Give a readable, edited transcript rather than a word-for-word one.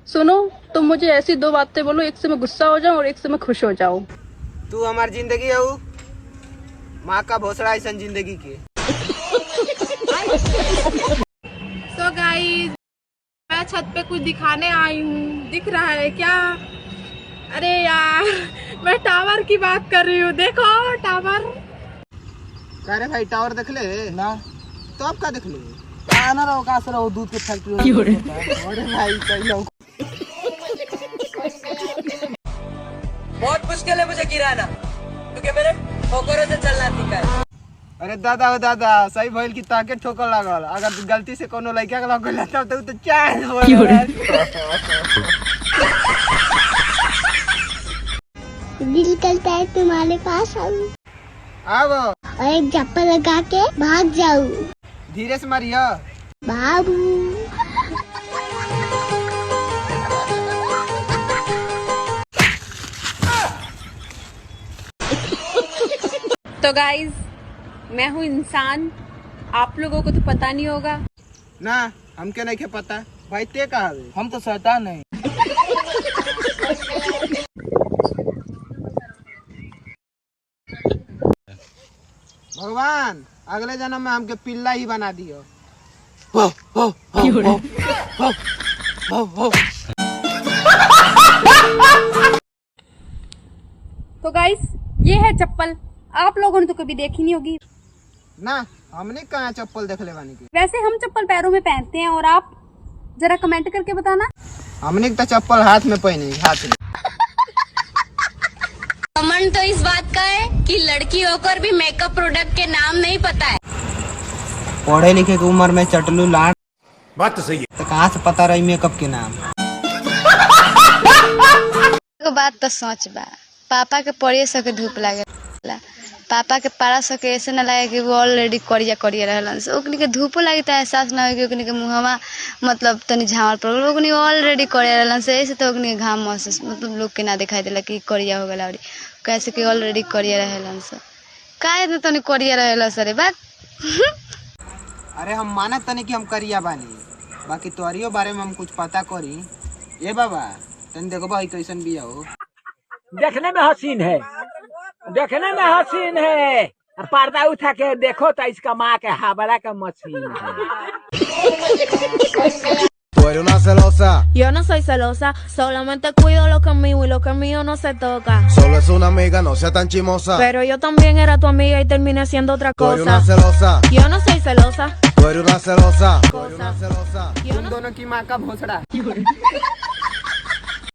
सुनो, तुम मुझे ऐसी दो बातें बोलो, एक से मैं गुस्सा हो जाऊं और एक से मैं खुश हो जाऊं। तू हमारी जिंदगी है, माँ का भोसड़ा ऐसा जिंदगी के। सो गाइस, मैं छत पे कुछ दिखाने आई हूँ, दिख रहा है क्या? अरे यार, मैं टावर की बात कर रही हूँ, देखो टावर। अरे भाई टावर देख ले ना, तो अब का देख ले आना रहो का से रहो, दूध के फैक्ट्री। अरे भाई सही लोग। बहुत मुश्किल है मुझे गिराना, क्योंकि मेरे ठोकरों से चलना सीखा है। अरे दादा हो दादा, सही भइल की ताके ठोकर लागल। अगर गलती से कोनो लड़का के लग गइल तो चाय हो। दिल करता है तुम्हारे पास आऊं आओ और एक चप्पल लगा के भाग जाऊं। धीरे से मारिया बाबू। तो गाइस, मैं हूँ इंसान, आप लोगों को तो पता नहीं होगा ना, हमके नहीं पता भाई। ते कहा है? हम तो शैतान नहीं। भगवान अगले जन्म में हमके पिल्ला ही बना दियो। तो गाइस, ये है चप्पल, आप लोगों ने तो कभी देखी नहीं होगी। ना हमने कहाँ चप्पल देख ले बानी के। वैसे हम चप्पल पैरों में पहनते हैं, और आप जरा कमेंट करके बताना। हमने तो चप्पल हाथ में पहनी, हाथ में। कमेंट तो इस बात का है कि लड़की होकर भी मेकअप प्रोडक्ट के नाम नहीं पता है। पढ़े लिखे की उम्र में चटलू लाट। बात तो सही है। तो कहाँ से पता रही मेकअप के नाम? बात तो सोच बा, पापा के पढ़िए सके धूप लागेला, पापा के पारा सके ऐसे न लगे कि वो ऑलरेडी करिया करिया रहलन से, ओकनी के धूपो लागे तो एहसास ना हो कि ओकनी के मुहवा मतलब तनी झावल पड़, ओकनी ऑलरेडी करिया रहलन से, ऐसे तो ओकनी के घाम महसूस मतलब लोग के ना दिखाई देला कि करिया हो गला, और कैसे कि ऑलरेडी करिया रहलन से, काहे तो तनी करिया रहेला सरे बात। अरे हम मानत तनी कि हम करिया बानी, बाकी तोहरियो बारे में हम कुछ पता करी। ए बाबा तनी देखो भाई कैसन बिया हो। देखने में हसीन है, देखने में हसीन है, पर्दा उठा के देखो तो इसका माँ के हावड़ा का मशीन है। Tú eres una celosa, Yo no soy celosa, solamente cuido lo que es mío y lo que es mío no se toca. solo es una amiga, no sea tan chimosa. Pero yo también era tu amiga y terminé siendo otra Tú eres una cosa. celosa, Yo no soy celosa. tú eres una celosa, tú eres una celosa. Yo तुम no दोनों की माँ का भोसड़ा।